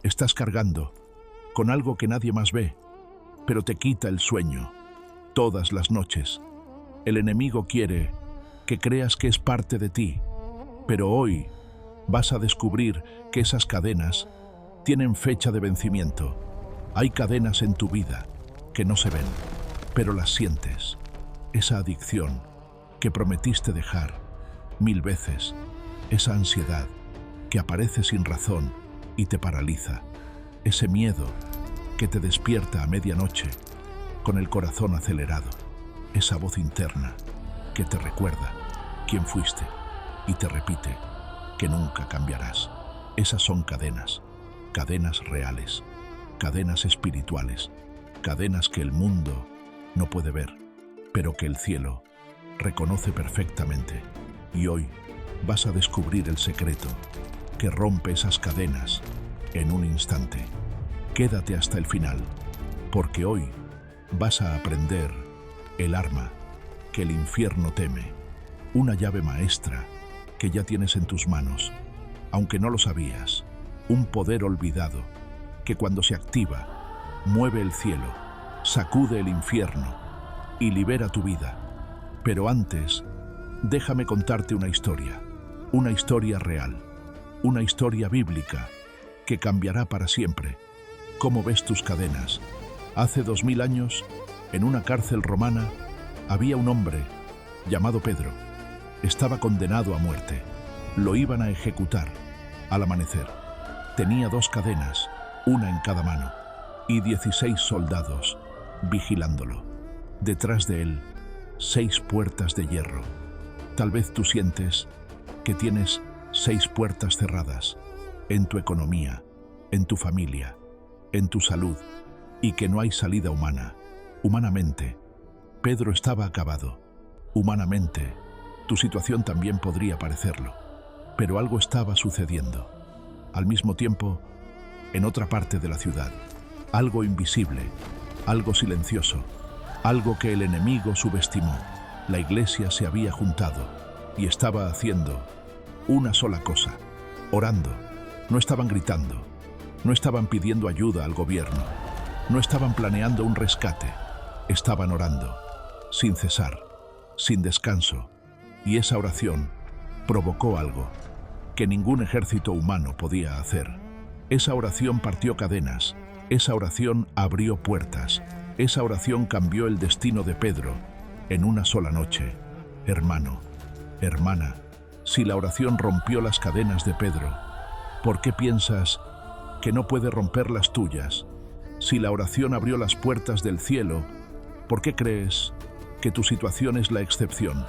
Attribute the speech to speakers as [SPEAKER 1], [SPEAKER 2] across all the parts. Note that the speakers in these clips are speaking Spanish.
[SPEAKER 1] Estás cargando con algo que nadie más ve, pero te quita el sueño todas las noches. El enemigo quiere que creas que es parte de ti, pero hoy vas a descubrir que esas cadenas tienen fecha de vencimiento. Hay cadenas en tu vida que no se ven, pero las sientes. Esa adicción que prometiste dejar 1000 veces, esa ansiedad que aparece sin razón y te paraliza, ese miedo que te despierta a medianoche con el corazón acelerado, esa voz interna que te recuerda quién fuiste y te repite que nunca cambiarás. Esas son cadenas, cadenas reales, cadenas espirituales, cadenas que el mundo no puede ver, pero que el cielo reconoce perfectamente. Y hoy vas a descubrir el secreto que rompe esas cadenas en un instante. Quédate hasta el final, porque hoy vas a aprender el arma que el infierno teme, una llave maestra que ya tienes en tus manos, aunque no lo sabías, un poder olvidado que cuando se activa, mueve el cielo, sacude el infierno y libera tu vida. Pero antes, déjame contarte una historia real, una historia bíblica que cambiará para siempre. ¿Cómo ves tus cadenas? Hace 2000 años, en una cárcel romana, había un hombre llamado Pedro. Estaba condenado a muerte. Lo iban a ejecutar al amanecer. Tenía 2 cadenas, una en cada mano, y 16 soldados vigilándolo. Detrás de él, 6 puertas de hierro. Tal vez tú sientes que tienes 6 puertas cerradas en tu economía, en tu familia, en tu salud, y que no hay salida humana. Humanamente, Pedro estaba acabado. Humanamente, tu situación también podría parecerlo, pero algo estaba sucediendo. Al mismo tiempo, en otra parte de la ciudad, algo invisible, algo silencioso, algo que el enemigo subestimó. La iglesia se había juntado y estaba haciendo una sola cosa: orando. No estaban gritando, no estaban pidiendo ayuda al gobierno, no estaban planeando un rescate, estaban orando, sin cesar, sin descanso. Y esa oración provocó algo que ningún ejército humano podía hacer. Esa oración partió cadenas, esa oración abrió puertas, esa oración cambió el destino de Pedro en una sola noche. Hermano, hermana, si la oración rompió las cadenas de Pedro, ¿por qué piensas que no puede romper las tuyas? Si la oración abrió las puertas del cielo, ¿por qué crees que tu situación es la excepción?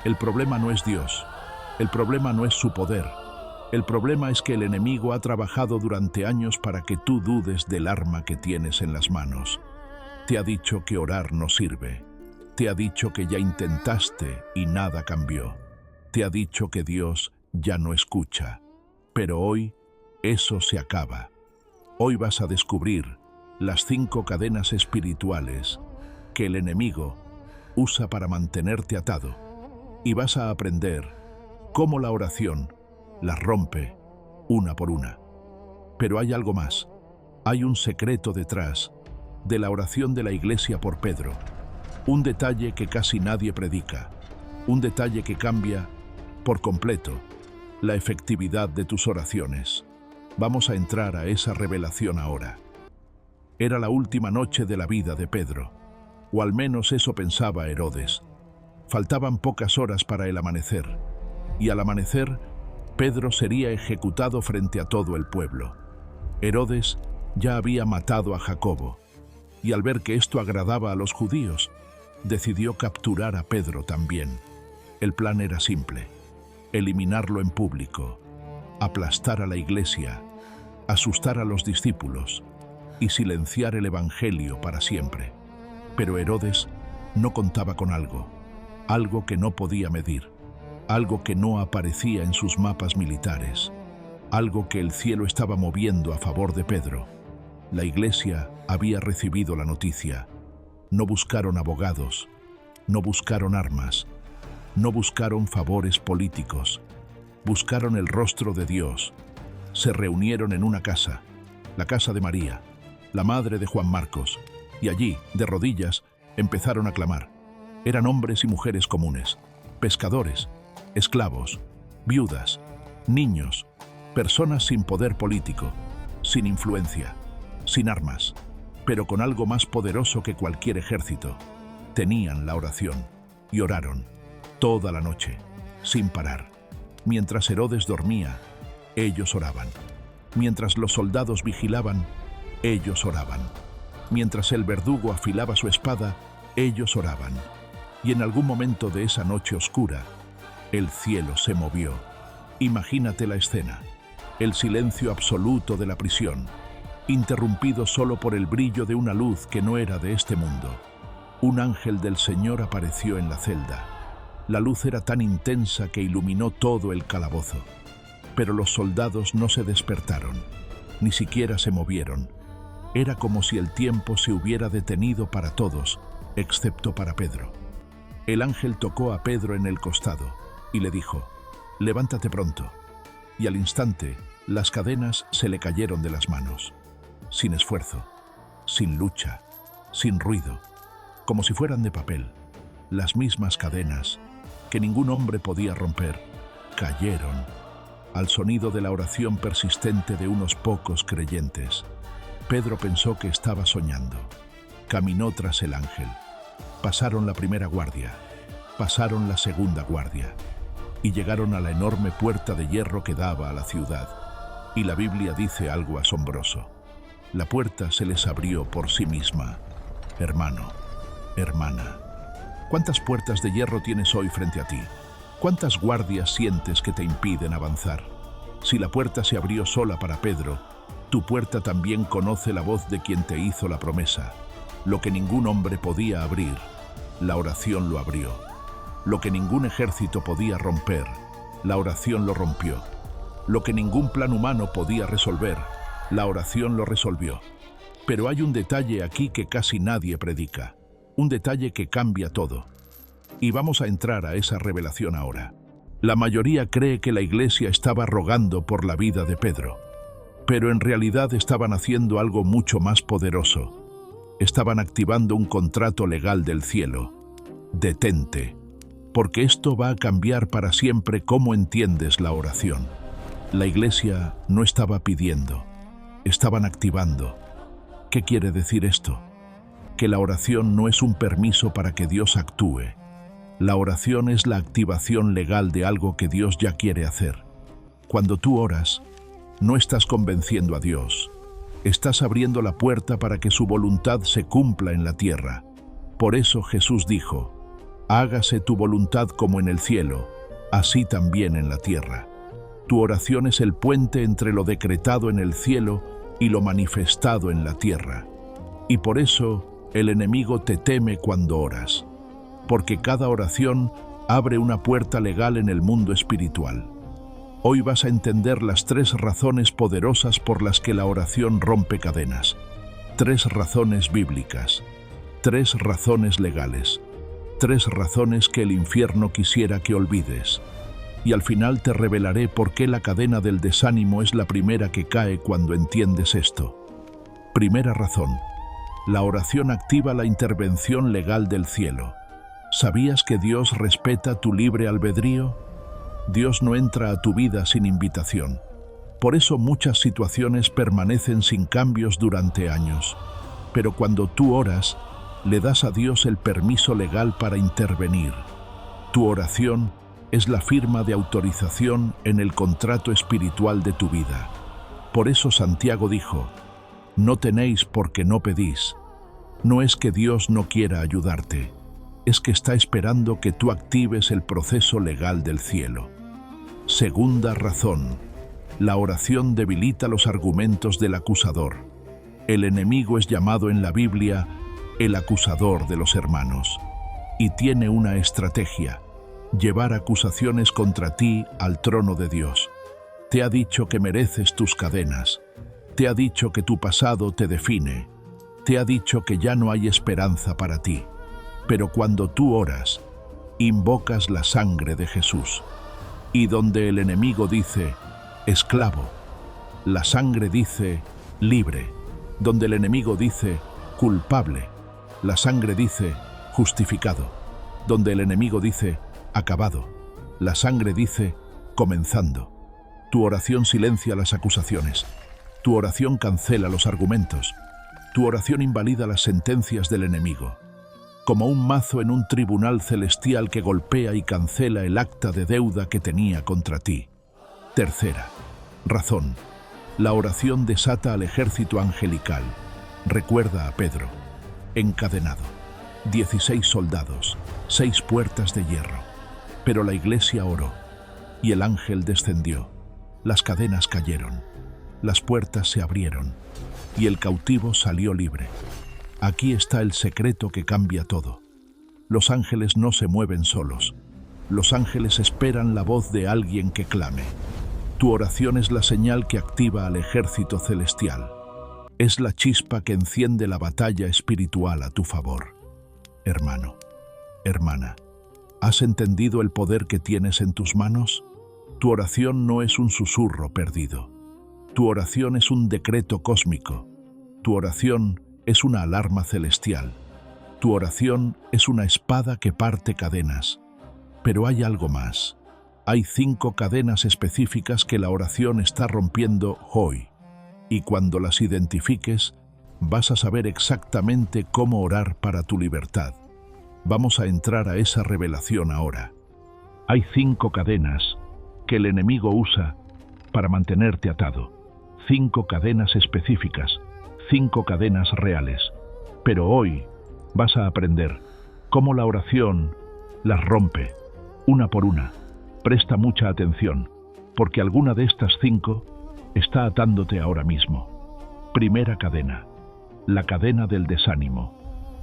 [SPEAKER 1] El problema no es Dios, el problema no es su poder, el problema es que el enemigo ha trabajado durante años para que tú dudes del arma que tienes en las manos. Te ha dicho que orar no sirve, te ha dicho que ya intentaste y nada cambió, te ha dicho que Dios ya no escucha, pero hoy eso se acaba. Hoy vas a descubrir las 5 cadenas espirituales que el enemigo usa para mantenerte atado. Y vas a aprender cómo la oración las rompe una por una. Pero hay algo más. Hay un secreto detrás de la oración de la iglesia por Pedro. Un detalle que casi nadie predica. Un detalle que cambia por completo la efectividad de tus oraciones. Vamos a entrar a esa revelación ahora. Era la última noche de la vida de Pedro, o al menos eso pensaba Herodes. Faltaban pocas horas para el amanecer, y al amanecer, Pedro sería ejecutado frente a todo el pueblo. Herodes ya había matado a Jacobo, y al ver que esto agradaba a los judíos, decidió capturar a Pedro también. El plan era simple: eliminarlo en público, aplastar a la iglesia, asustar a los discípulos y silenciar el evangelio para siempre. Pero Herodes no contaba con algo que no podía medir, algo que no aparecía en sus mapas militares, algo que el cielo estaba moviendo a favor de Pedro. La iglesia había recibido la noticia. No buscaron abogados, no buscaron armas, no buscaron favores políticos, buscaron el rostro de Dios. Se reunieron en una casa, la casa de María, la madre de Juan Marcos, y allí, de rodillas, empezaron a clamar. Eran hombres y mujeres comunes, pescadores, esclavos, viudas, niños, personas sin poder político, sin influencia, sin armas, pero con algo más poderoso que cualquier ejército. Tenían la oración y oraron toda la noche, sin parar. Mientras Herodes dormía, ellos oraban. Mientras los soldados vigilaban, ellos oraban. Mientras el verdugo afilaba su espada, ellos oraban. Y en algún momento de esa noche oscura, el cielo se movió. Imagínate la escena, el silencio absoluto de la prisión, interrumpido solo por el brillo de una luz que no era de este mundo. Un ángel del Señor apareció en la celda. La luz era tan intensa que iluminó todo el calabozo. Pero los soldados no se despertaron, ni siquiera se movieron. Era como si el tiempo se hubiera detenido para todos, excepto para Pedro. El ángel tocó a Pedro en el costado y le dijo: «Levántate pronto». Y al instante, las cadenas se le cayeron de las manos. Sin esfuerzo, sin lucha, sin ruido, como si fueran de papel. Las mismas cadenas que ningún hombre podía romper, cayeron al sonido de la oración persistente de unos pocos creyentes. Pedro pensó que estaba soñando. Caminó tras el ángel. Pasaron la primera guardia, pasaron la segunda guardia, y llegaron a la enorme puerta de hierro que daba a la ciudad. Y la Biblia dice algo asombroso. La puerta se les abrió por sí misma. Hermano, hermana, ¿cuántas puertas de hierro tienes hoy frente a ti? ¿Cuántas guardias sientes que te impiden avanzar? Si la puerta se abrió sola para Pedro, tu puerta también conoce la voz de quien te hizo la promesa. Lo que ningún hombre podía abrir, la oración lo abrió. Lo que ningún ejército podía romper, la oración lo rompió. Lo que ningún plan humano podía resolver, la oración lo resolvió. Pero hay un detalle aquí que casi nadie predica, un detalle que cambia todo. Y vamos a entrar a esa revelación ahora. La mayoría cree que la iglesia estaba rogando por la vida de Pedro, pero en realidad estaban haciendo algo mucho más poderoso. Estaban activando un contrato legal del cielo. Detente, porque esto va a cambiar para siempre cómo entiendes la oración. La iglesia no estaba pidiendo, estaban activando. ¿Qué quiere decir esto? Que la oración no es un permiso para que Dios actúe. La oración es la activación legal de algo que Dios ya quiere hacer. Cuando tú oras, no estás convenciendo a Dios. Estás abriendo la puerta para que su voluntad se cumpla en la tierra. Por eso Jesús dijo: «Hágase tu voluntad como en el cielo, así también en la tierra». Tu oración es el puente entre lo decretado en el cielo y lo manifestado en la tierra. Y por eso el enemigo te teme cuando oras, porque cada oración abre una puerta legal en el mundo espiritual. Hoy vas a entender las 3 razones poderosas por las que la oración rompe cadenas. 3 razones bíblicas, 3 razones legales, 3 razones que el infierno quisiera que olvides. Y al final te revelaré por qué la cadena del desánimo es la primera que cae cuando entiendes esto. Primera razón: la oración activa la intervención legal del cielo. ¿Sabías que Dios respeta tu libre albedrío? Dios no entra a tu vida sin invitación. Por eso muchas situaciones permanecen sin cambios durante años. Pero cuando tú oras, le das a Dios el permiso legal para intervenir. Tu oración es la firma de autorización en el contrato espiritual de tu vida. Por eso Santiago dijo: «No tenéis porque no pedís». No es que Dios no quiera ayudarte, es que está esperando que tú actives el proceso legal del cielo. Segunda razón: la oración debilita los argumentos del acusador. El enemigo es llamado en la Biblia el acusador de los hermanos, y tiene una estrategia: llevar acusaciones contra ti al trono de Dios. Te ha dicho que mereces tus cadenas, te ha dicho que tu pasado te define, te ha dicho que ya no hay esperanza para ti. Pero cuando tú oras, invocas la sangre de Jesús. Y donde el enemigo dice: esclavo, la sangre dice: libre. Donde el enemigo dice, culpable, la sangre dice, justificado. Donde el enemigo dice, acabado, la sangre dice, comenzando. Tu oración silencia las acusaciones. Tu oración cancela los argumentos. Tu oración invalida las sentencias del enemigo. Como un mazo en un tribunal celestial que golpea y cancela el acta de deuda que tenía contra ti. Tercera razón. La oración desata al ejército angelical. Recuerda a Pedro, encadenado. 16 soldados, 6 puertas de hierro. Pero la iglesia oró, y el ángel descendió. Las cadenas cayeron, las puertas se abrieron, y el cautivo salió libre. Aquí está el secreto que cambia todo. Los ángeles no se mueven solos. Los ángeles esperan la voz de alguien que clame. Tu oración es la señal que activa al ejército celestial. Es la chispa que enciende la batalla espiritual a tu favor. Hermano, hermana, ¿has entendido el poder que tienes en tus manos? Tu oración no es un susurro perdido. Tu oración es un decreto cósmico. Tu oración es una alarma celestial. Tu oración es una espada que parte cadenas. Pero hay algo más. Hay 5 cadenas específicas que la oración está rompiendo hoy. Y cuando las identifiques, vas a saber exactamente cómo orar para tu libertad. Vamos a entrar a esa revelación ahora. Hay 5 cadenas que el enemigo usa para mantenerte atado. 5 cadenas específicas, 5 cadenas reales. Pero hoy vas a aprender cómo la oración las rompe, una por una. Presta mucha atención, porque alguna de estas 5 está atándote ahora mismo. Primera cadena, la cadena del desánimo.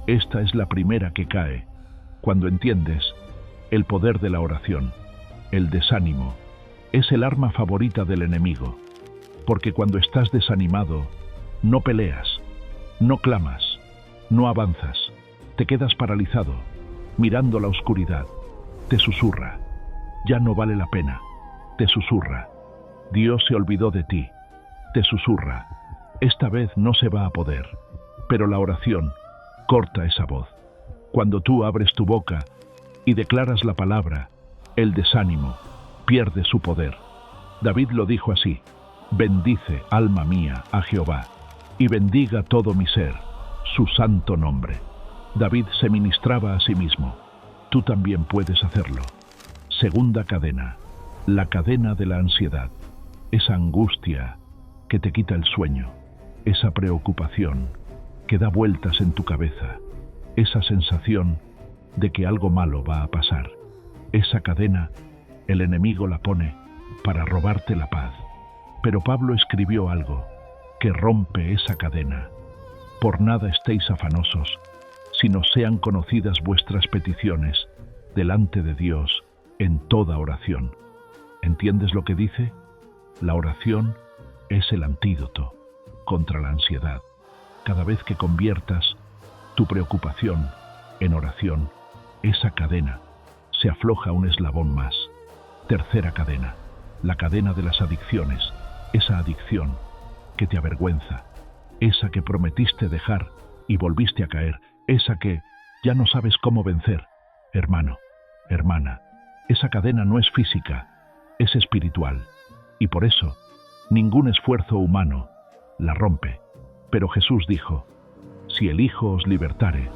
[SPEAKER 1] Esta es la primera que cae cuando entiendes el poder de la oración. El desánimo es el arma favorita del enemigo, porque cuando estás desanimado, no peleas, no clamas, no avanzas, te quedas paralizado, mirando la oscuridad. Te susurra, ya no vale la pena. Te susurra, Dios se olvidó de ti. Te susurra, esta vez no se va a poder. Pero la oración corta esa voz. Cuando tú abres tu boca y declaras la palabra, el desánimo pierde su poder. David lo dijo así: bendice, alma mía, a Jehová, y bendiga todo mi ser, su santo nombre. David se ministraba a sí mismo. Tú también puedes hacerlo. Segunda cadena, la cadena de la ansiedad. Esa angustia que te quita el sueño, esa preocupación que da vueltas en tu cabeza, esa sensación de que algo malo va a pasar. Esa cadena, el enemigo la pone para robarte la paz. Pero Pablo escribió algo que rompe esa cadena. Por nada estéis afanosos, sino sean conocidas vuestras peticiones delante de Dios en toda oración. ¿Entiendes lo que dice? La oración es el antídoto contra la ansiedad. Cada vez que conviertas tu preocupación en oración, esa cadena se afloja un eslabón más. Tercera cadena, la cadena de las adicciones. Esa adicción que te avergüenza, esa que prometiste dejar y volviste a caer, esa que ya no sabes cómo vencer. Hermano, hermana, esa cadena no es física, es espiritual, y por eso ningún esfuerzo humano la rompe. Pero Jesús dijo: si el Hijo os libertare,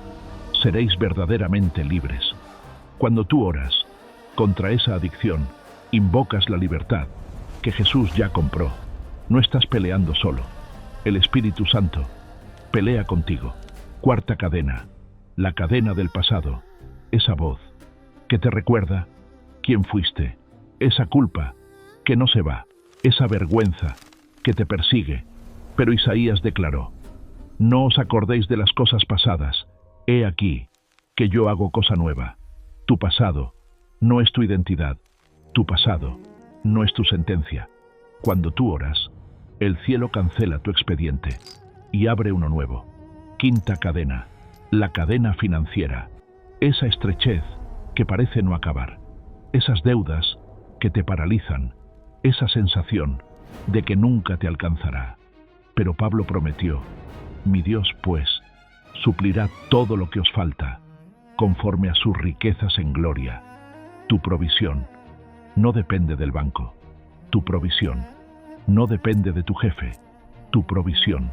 [SPEAKER 1] seréis verdaderamente libres. Cuando tú oras contra esa adicción, invocas la libertad que Jesús ya compró. No estás peleando solo. El Espíritu Santo pelea contigo. Cuarta cadena, la cadena del pasado. Esa voz que te recuerda quién fuiste. Esa culpa que no se va. Esa vergüenza que te persigue. Pero Isaías declaró: no os acordéis de las cosas pasadas. He aquí que yo hago cosa nueva. Tu pasado no es tu identidad. Tu pasado no es tu sentencia. Cuando tú oras, el cielo cancela tu expediente y abre uno nuevo. Quinta cadena, la cadena financiera. Esa estrechez que parece no acabar. Esas deudas que te paralizan. Esa sensación de que nunca te alcanzará. Pero Pablo prometió: mi Dios, pues, suplirá todo lo que os falta, conforme a sus riquezas en gloria. Tu provisión no depende del banco. Tu provisión no depende de tu jefe. Tu provisión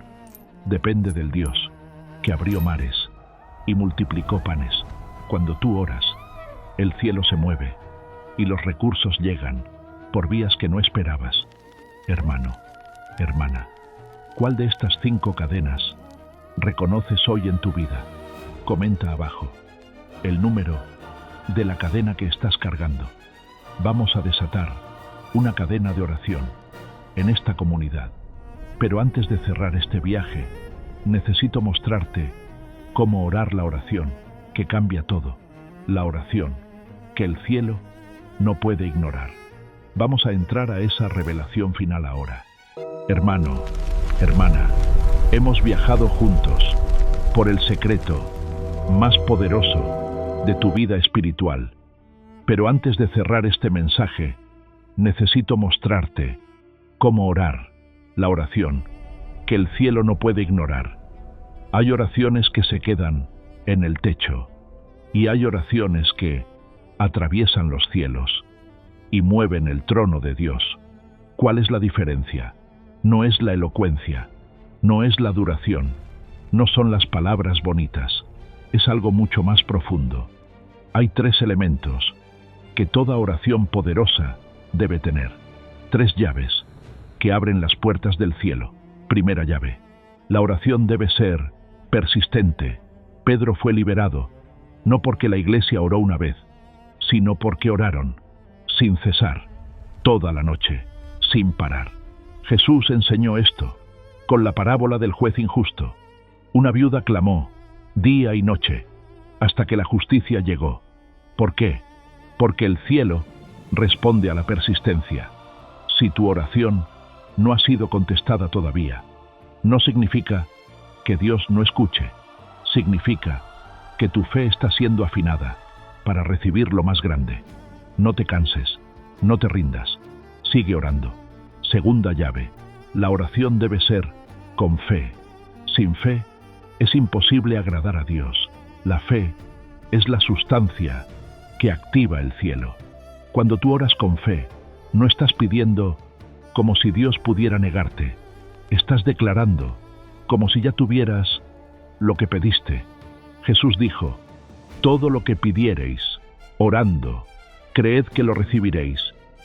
[SPEAKER 1] depende del Dios que abrió mares y multiplicó panes. Cuando tú oras, el cielo se mueve y los recursos llegan por vías que no esperabas. Hermano, hermana, ¿cuál de estas 5 cadenas reconoces hoy en tu vida? Comenta abajo el número de la cadena que estás cargando. Vamos a desatar una cadena de oración en esta comunidad. Pero antes de cerrar este viaje, necesito mostrarte cómo orar la oración que cambia todo. La oración que el cielo no puede ignorar. Vamos a entrar a esa revelación final ahora. Hermano, hermana, hemos viajado juntos por el secreto más poderoso de tu vida espiritual. Pero antes de cerrar este mensaje, necesito mostrarte cómo orar la oración que el cielo no puede ignorar. Hay oraciones que se quedan en el techo y hay oraciones que atraviesan los cielos y mueven el trono de Dios. ¿Cuál es la diferencia? No es la elocuencia, no es la duración, no son las palabras bonitas, es algo mucho más profundo. Hay 3 elementos que toda oración poderosa debe tener. 3 llaves que abren las puertas del cielo. Primera llave: la oración debe ser persistente. Pedro fue liberado, no porque la iglesia oró una vez, sino porque oraron sin cesar, toda la noche, sin parar. Jesús enseñó esto con la parábola del juez injusto. Una viuda clamó día y noche hasta que la justicia llegó. ¿Por qué? Porque el cielo responde a la persistencia. Si tu oración no ha sido contestada todavía, no significa que Dios no escuche, significa que tu fe está siendo afinada para recibir lo más grande. No te canses, no te rindas, sigue orando. Segunda llave: la oración debe ser con fe. Sin fe es imposible agradar a Dios. La fe es la sustancia que activa el cielo. Cuando tú oras con fe, no estás pidiendo como si Dios pudiera negarte. Estás declarando como si ya tuvieras lo que pediste. Jesús dijo: todo lo que pidiereis, orando, creed que lo recibiréis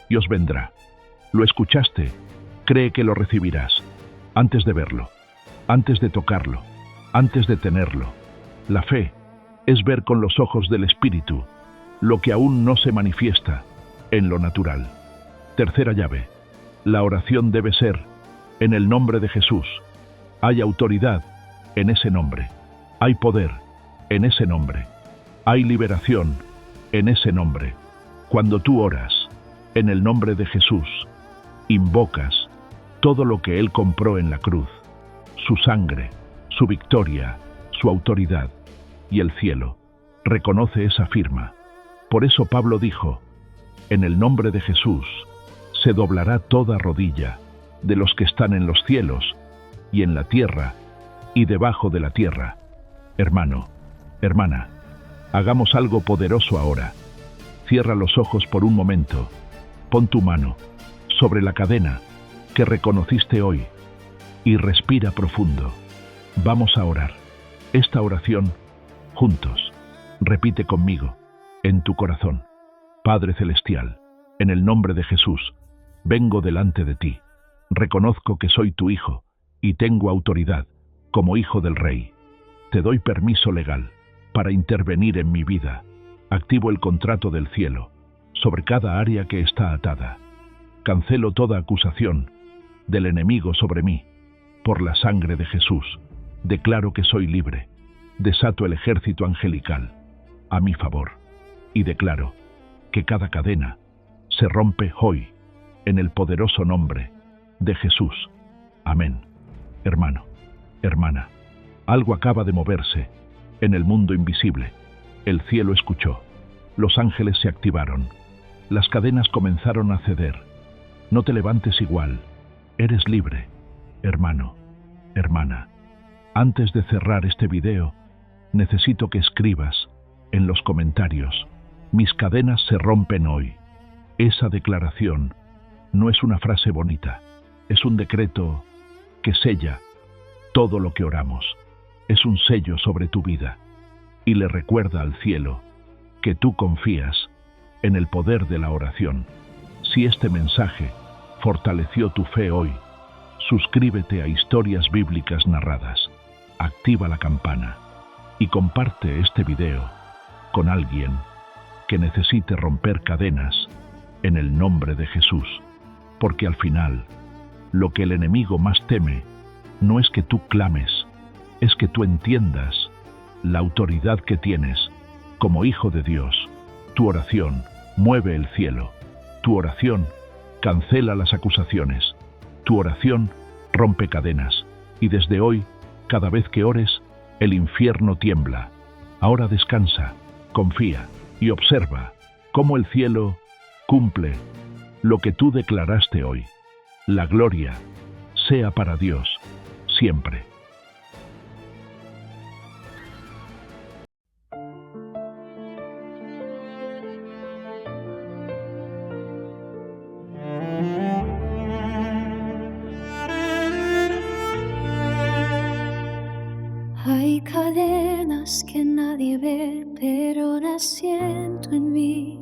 [SPEAKER 1] y os vendrá. ¿Lo escuchaste? Cree que lo recibirás, antes de verlo, antes de tocarlo, antes de tenerlo. La fe es ver con los ojos del Espíritu lo que aún no se manifiesta en lo natural. Tercera llave: la oración debe ser en el nombre de Jesús. Hay autoridad en ese nombre. Hay poder en ese nombre. Hay liberación en ese nombre. Cuando tú oras en el nombre de Jesús, invocas todo lo que Él compró en la cruz: su sangre, su victoria, su autoridad, y el cielo reconoce esa firma. Por eso Pablo dijo: en el nombre de Jesús se doblará toda rodilla de los que están en los cielos y en la tierra y debajo de la tierra. Hermano, hermana, hagamos algo poderoso ahora. Cierra los ojos por un momento. Pon tu mano sobre la cadena que reconociste hoy y respira profundo. Vamos a orar esta oración juntos. Repite conmigo en tu corazón: Padre Celestial, en el nombre de Jesús, vengo delante de ti. Reconozco que soy tu hijo y tengo autoridad como hijo del Rey. Te doy permiso legal para intervenir en mi vida. Activo el contrato del cielo sobre cada área que está atada. Cancelo toda acusación del enemigo sobre mí. Por la sangre de Jesús, declaro que soy libre. Desato el ejército angelical a mi favor y declaro que cada cadena se rompe hoy en el poderoso nombre de Jesús. Amén. Hermano, hermana, algo acaba de moverse en el mundo invisible. El cielo escuchó, los ángeles se activaron, las cadenas comenzaron a ceder. No te levantes igual, eres libre. Hermano, Hermana, antes de cerrar este video, necesito que escribas en los comentarios: mis cadenas se rompen hoy. Esa declaración no es una frase bonita, es un decreto que sella todo lo que oramos. Es un sello sobre tu vida y le recuerda al cielo que tú confías en el poder de la oración. Si este mensaje fortaleció tu fe hoy, suscríbete a Historias Bíblicas Narradas, activa la campana y comparte este video con alguien que necesite romper cadenas en el nombre de Jesús, porque al final, lo que el enemigo más teme no es que tú clames, es que tú entiendas la autoridad que tienes como hijo de Dios. Tu oración mueve el cielo, tu oración cancela las acusaciones, tu oración rompe cadenas, y desde hoy, cada vez que ores, el infierno tiembla. Ahora descansa, confía y observa cómo el cielo cumple lo que tú declaraste hoy. La gloria sea para Dios siempre.
[SPEAKER 2] Hay cadenas que nadie ve, pero las siento en mí.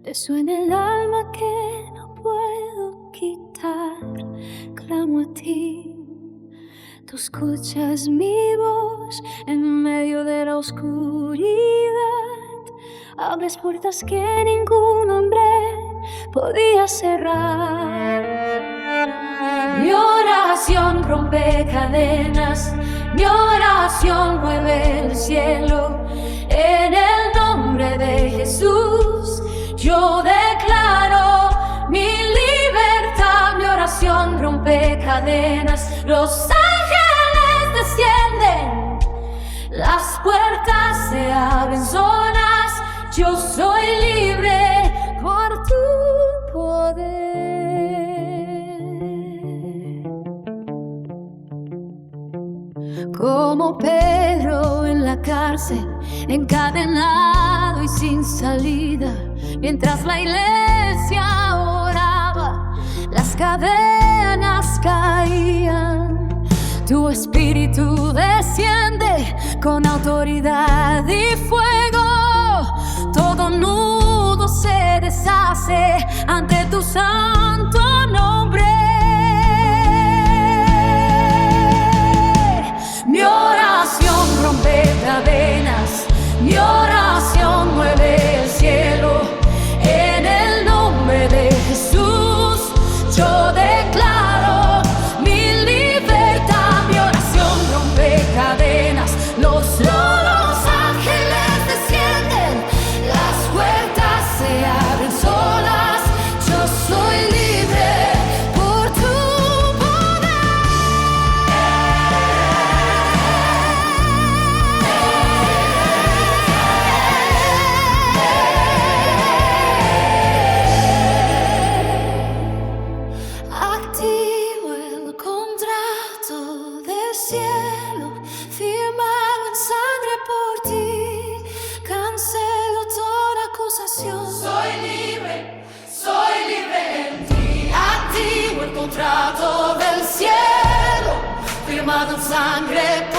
[SPEAKER 2] Peso en el alma que no puedo quitar. Clamo a ti, tú escuchas mi voz en medio de la oscuridad. Abres puertas que ningún hombre podía cerrar. Mi oración rompe cadenas, mi oración mueve el cielo. En el nombre de Jesús, yo declaro mi libertad. Mi oración rompe cadenas, los ángeles descienden, las puertas se abren solas. Yo soy libre por tu poder. Como Pedro en la cárcel, encadenado y sin salida, mientras la iglesia oraba, las cadenas caían. Tu espíritu desciende con autoridad y fuego. Todo nudo se deshace ante tu santo nombre. Mi oración rompe cadenas, mi oración mueve el cielo. En el nombre de Jesús, yo declaro mi libertad. Mi oración rompe cadenas, los ángeles descienden, las puertas se abren solas. Yo soy libre por tu activo el contrato del cielo, firmado en sangre por ti. Cancelo toda acusación. Soy libre en ti. Activo el contrato del cielo, firmado en sangre por ti.